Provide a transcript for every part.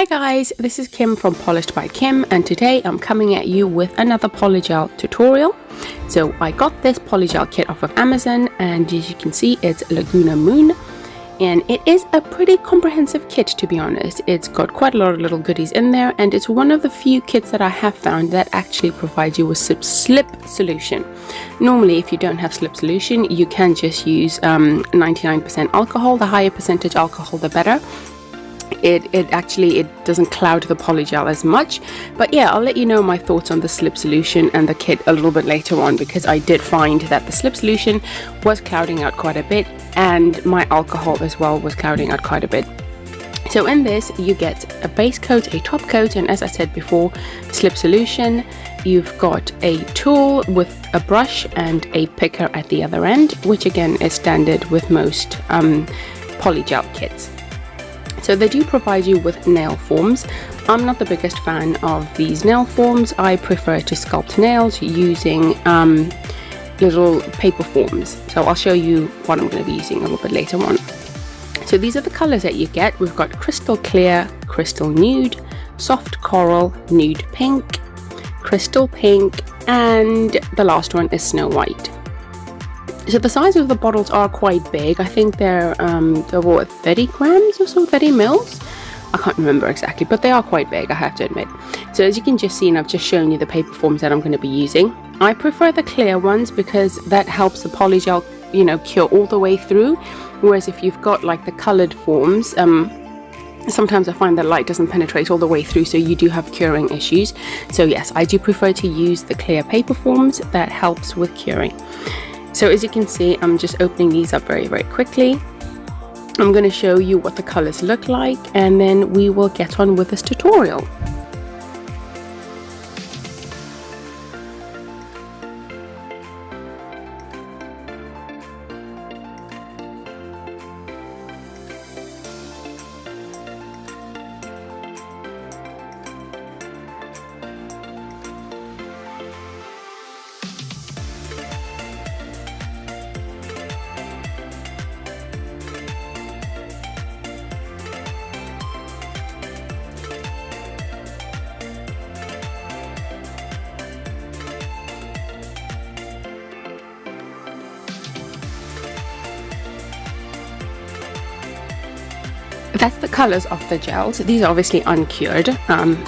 Hi guys, this is Kim from Polished.By.Kim, and today I'm coming at you with another Polygel tutorial. So I got this Polygel kit off of Amazon, and as you can see it's Lagunamoom, and it is a pretty comprehensive kit, to be honest. It's got quite a lot of little goodies in there, and it's one of the few kits that I have found that actually provides you with slip solution. Normally if you don't have slip solution, you can just use 99% alcohol. The higher percentage alcohol the better. It doesn't cloud the polygel as much, but yeah, I'll let you know my thoughts on the slip solution and the kit a little bit later on, because I did find that the slip solution was clouding out quite a bit, and my alcohol as well was clouding out quite a bit. So in this you get a base coat, a top coat, and as I said before, slip solution. You've got a tool with a brush and a picker at the other end, which again is standard with most polygel kits. So they do provide you with nail forms. I'm not the biggest fan of these nail forms. I prefer to sculpt nails using little paper forms. So I'll show you what I'm going to be using a little bit later on. So these are the colors that you get. We've got crystal clear, crystal nude, soft coral, nude pink, crystal pink, and the last one is snow white. So the size of the bottles are quite big. I think they're what, 30 grams or so, 30 mils? I can't remember exactly, but they are quite big, I have to admit. So as you can just see, and I've just shown you the paper forms that I'm going to be using. I prefer the clear ones because that helps the polygel, you know, cure all the way through. Whereas if you've got like the colored forms, sometimes I find that light doesn't penetrate all the way through, so you do have curing issues. So yes, I do prefer to use the clear paper forms. That helps with curing. So as you can see, I'm just opening these up very quickly. I'm going to show you what the colors look like, and then we will get on with this tutorial. That's the colors of the gels. These are obviously uncured. And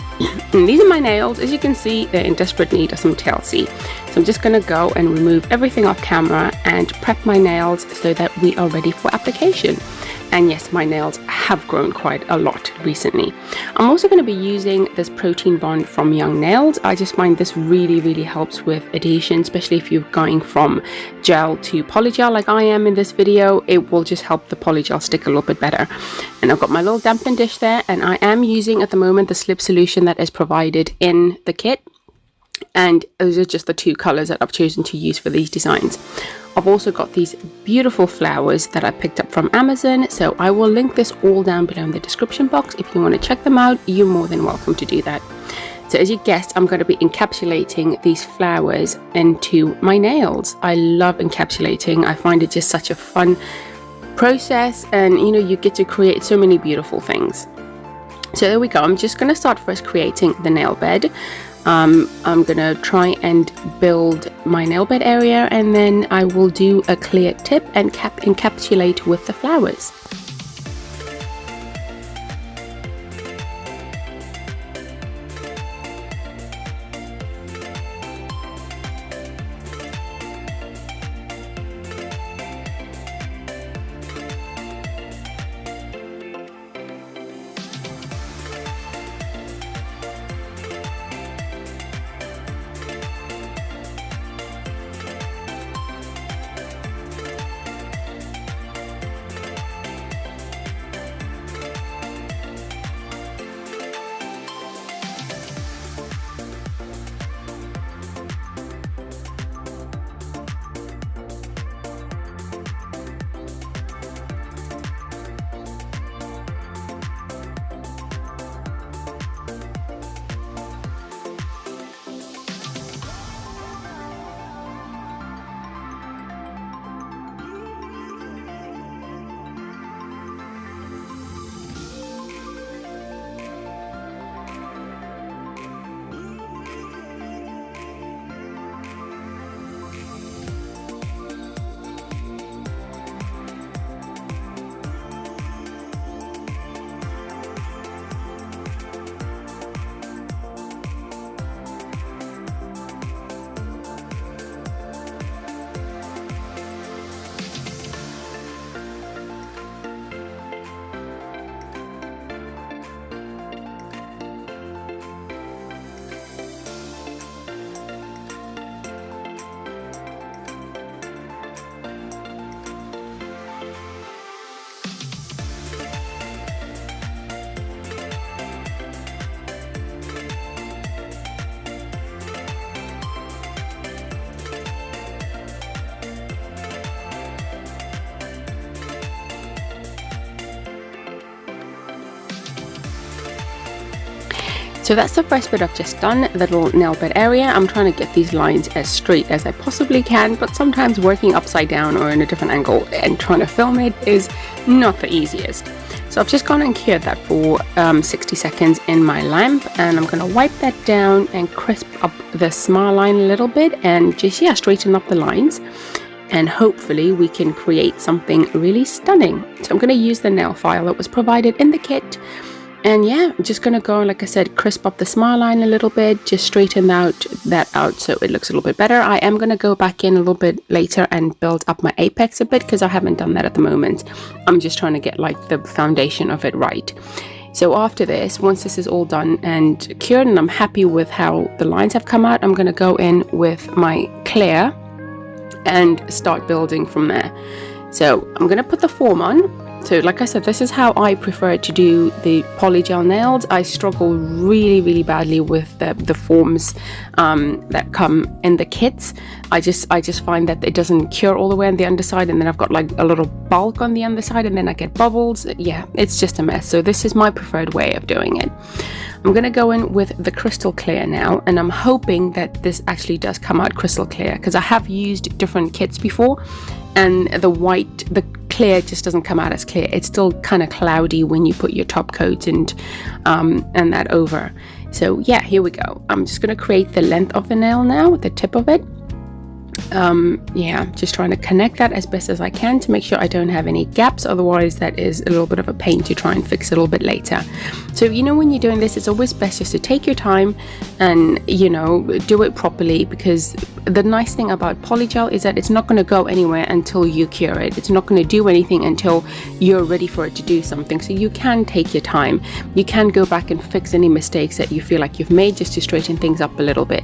these are my nails. As you can see, they're in desperate need of some TLC. So I'm just going to go and remove everything off camera and prep my nails so that we are ready for application. And yes, my nails have grown quite a lot recently. I'm also going to be using this protein bond from Young Nails. I just find this really helps with adhesion, especially if you're going from gel to polygel like I am in this video. It will just help the polygel stick a little bit better. And I've got my little dampen dish there, and I am using at the moment the slip solution that is provided in the kit. And those are just the two colors that I've chosen to use for these designs. I've also got these beautiful flowers that I picked up from Amazon, so I will link this all down below in the description box. If you want to check them out, you're more than welcome to do that. So as you guessed, I'm going to be encapsulating these flowers into my nails. I love encapsulating. I find it just such a fun process, and you know, you get to create so many beautiful things. So there we go. I'm just going to start first creating the nail bed. I'm gonna try and build my nail bed area, and then I will do a clear tip and encapsulate with the flowers. So that's the first bit I've just done, the little nail bed area. I'm trying to get these lines as straight as I possibly can, but sometimes working upside down or in a different angle and trying to film it is not the easiest. So I've just gone and cured that for 60 seconds in my lamp, and I'm going to wipe that down and crisp up the smile line a little bit and just, yeah, straighten up the lines. And hopefully we can create something really stunning. So I'm going to use the nail file that was provided in the kit. And yeah, I'm just going to go, like I said, crisp up the smile line a little bit, just straighten that out so it looks a little bit better. I am going to go back in a little bit later and build up my apex a bit because I haven't done that at the moment. I'm just trying to get like the foundation of it right. So after this, once this is all done and cured and I'm happy with how the lines have come out, I'm going to go in with my clear and start building from there. So I'm going to put the form on. So like I said, this is how I prefer to do the polygel nails. I struggle really badly with the forms that come in the kits. I just find that it doesn't cure all the way on the underside, and then I've got like a little bulk on the underside, and then I get bubbles. Yeah, it's just a mess. So this is my preferred way of doing it. I'm going to go in with the crystal clear now, and I'm hoping that this actually does come out crystal clear because I have used different kits before, and the clear just doesn't come out as clear. It's still kind of cloudy when you put your top coat and that over. So yeah, here we go. I'm just going to create the length of the nail now, the tip of it. Yeah, just trying to connect that as best as I can to make sure I don't have any gaps, otherwise that is a little bit of a pain to try and fix a little bit later. So you know, when you're doing this, it's always best just to take your time and, you know, do it properly, because the nice thing about polygel is that it's not going to go anywhere until you cure it. It's not going to do anything until you're ready for it to do something. So you can take your time. You can go back and fix any mistakes that you feel like you've made just to straighten things up a little bit.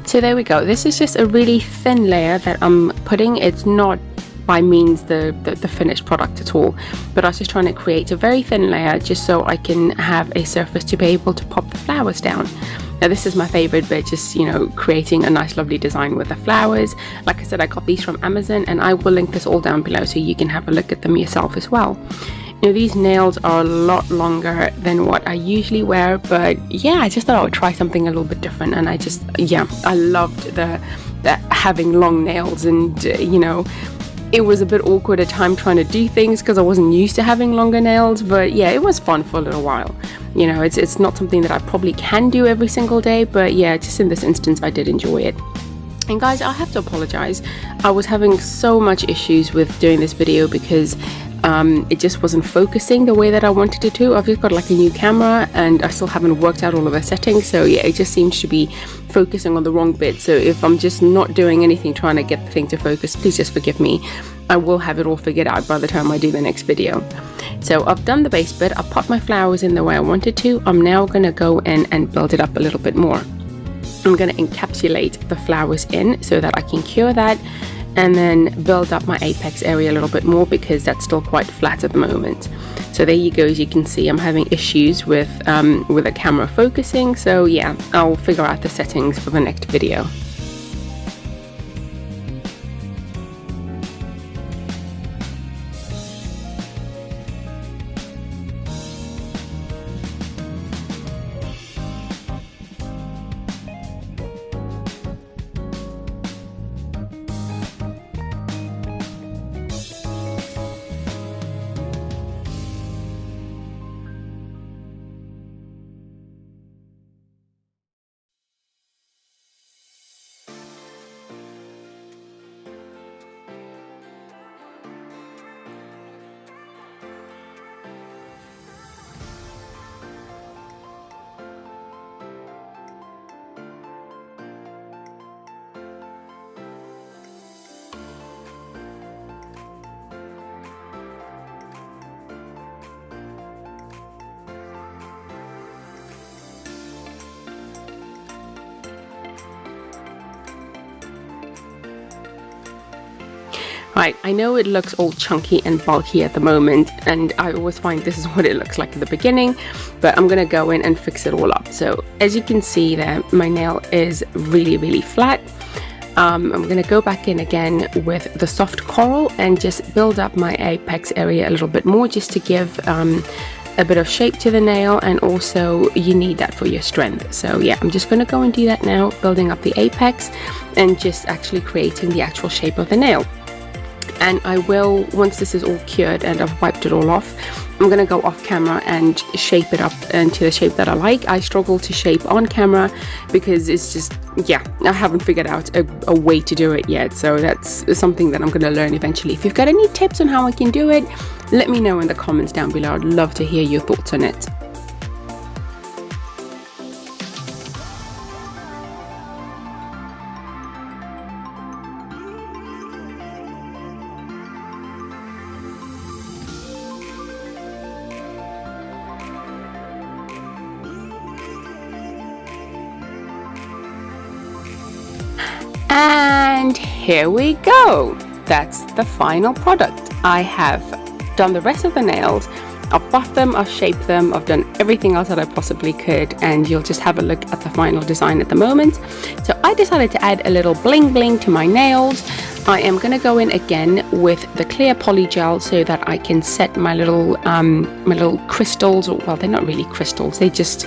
So there we go. This is just a really thin layer that I'm putting. It's not by means the finished product at all, but I was just trying to create a very thin layer just so I can have a surface to be able to pop the flowers down. Now this is my favorite bit, just, you know, creating a nice lovely design with the flowers. Like I said, I got these from Amazon, and I will link this all down below so you can have a look at them yourself as well. You know, these nails are a lot longer than what I usually wear, but yeah, I just thought I would try something a little bit different, and I just, yeah, I loved the having long nails, and you know, it was a bit awkward at time trying to do things because I wasn't used to having longer nails, but yeah, it was fun for a little while. You know, it's not something that I probably can do every single day, but yeah, just in this instance I did enjoy it. And guys, I have to apologize. I was having so much issues with doing this video because it just wasn't focusing the way that I wanted it to. I've just got like a new camera and I still haven't worked out all of the settings, so yeah, it just seems to be focusing on the wrong bit. So if I'm just not doing anything trying to get the thing to focus, please just forgive me. I will have it all figured out by the time I do the next video. So I've done the base bit, I've popped my flowers in the way I wanted to. I'm now going to go in and build it up a little bit more. I'm going to encapsulate the flowers in so that I can cure that, and then build up my apex area a little bit more because that's still quite flat at the moment. So there you go. As you can see, I'm having issues with the camera focusing, so yeah, I'll figure out the settings for the next video. Right, I know it looks all chunky and bulky at the moment, and I always find this is what it looks like at the beginning, but I'm gonna go in and fix it all up. So as you can see there, my nail is really flat. I'm gonna go back in again with the soft coral and just build up my apex area a little bit more, just to give a bit of shape to the nail, and also you need that for your strength. So yeah, I'm just gonna go and do that now, building up the apex and just actually creating the actual shape of the nail. And I will, once this is all cured and I've wiped it all off, I'm going to go off camera and shape it up into the shape that I like. I struggle to shape on camera because it's just, yeah, I haven't figured out a way to do it yet. So that's something that I'm going to learn eventually. If you've got any tips on how I can do it, let me know in the comments down below. I'd love to hear your thoughts on it. And here we go. That's the final product. I have done the rest of the nails. I've buffed them, I've shaped them, I've done everything else that I possibly could, and you'll just have a look at the final design at the moment. So I decided to add a little bling bling to my nails. I am going to go in again with the clear polygel so that I can set my little crystals, or well, they're not really crystals, they're just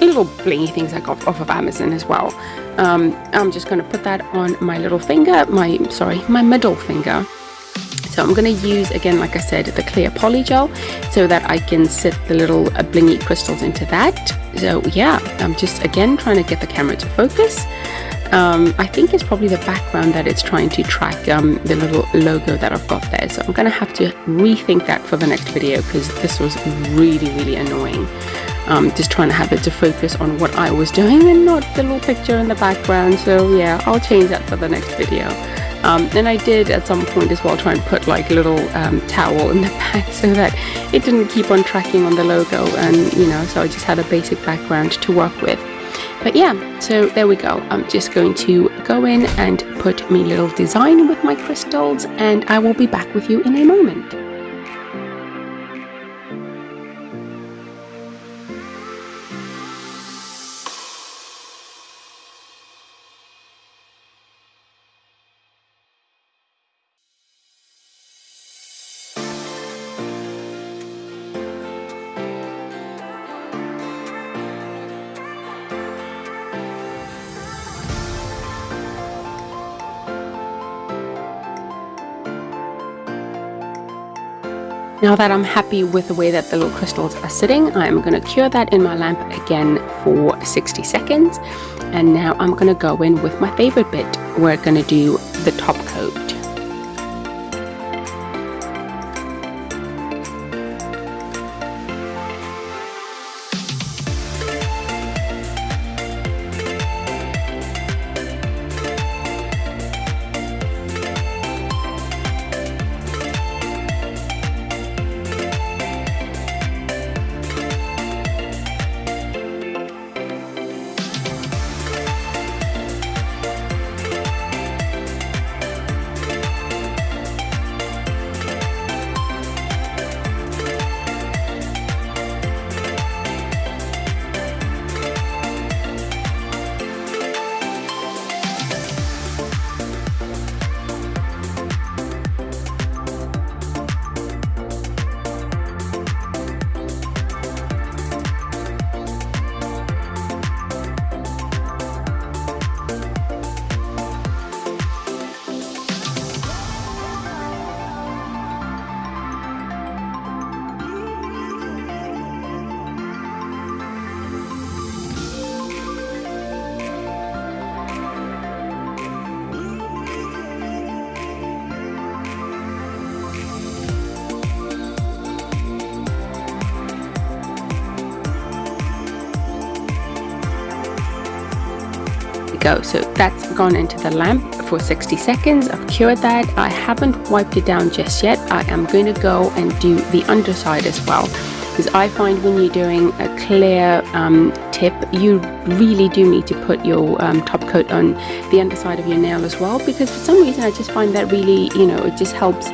little blingy things I got off of Amazon as well. I'm just going to put that on my little finger, my middle finger. So I'm going to use, again, like I said, the clear polygel so that I can set the little blingy crystals into that. So yeah, I'm just again trying to get the camera to focus. I think it's probably the background that it's trying to track the little logo that I've got there. So I'm going to have to rethink that for the next video because this was really annoying. Just trying to have it to focus on what I was doing and not the little picture in the background. So yeah, I'll change that for the next video. And I did at some point as well try and put like a little towel in the back so that it didn't keep on tracking on the logo, and you know, so I just had a basic background to work with. But yeah, so there we go. I'm just going to go in and put my little design with my crystals, and I will be back with you in a moment. Now that I'm happy with the way that the little crystals are sitting, I'm going to cure that in my lamp again for 60 seconds. And now I'm going to go in with my favorite bit. We're going to do the top coat. Go. So that's gone into the lamp for 60 seconds. I've cured that. I haven't wiped it down just yet. I am going to go and do the underside as well. because I find when you're doing a clear tip, you really do need to put your top coat on the underside of your nail as well, because for some reason I just find that really, it just helps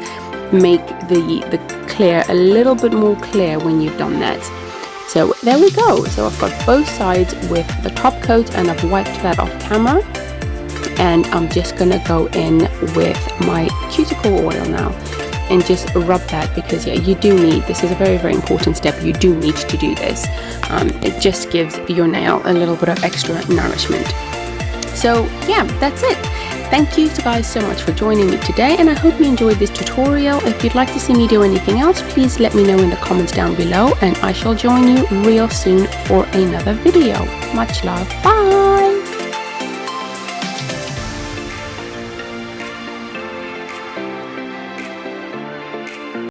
make the clear a little bit more clear when you've done that. So there we go. So I've got both sides with the top coat, and I've wiped that off camera, and I'm just gonna go in with my cuticle oil now and just rub that, because yeah, you do need, this is a very, very important step. You do need to do this. It just gives your nail a little bit of extra nourishment. So yeah, that's it. Thank you guys so much for joining me today, and I hope you enjoyed this tutorial. If you'd like to see me do anything else, please let me know in the comments down below, and I shall join you real soon for another video. Much love. Bye!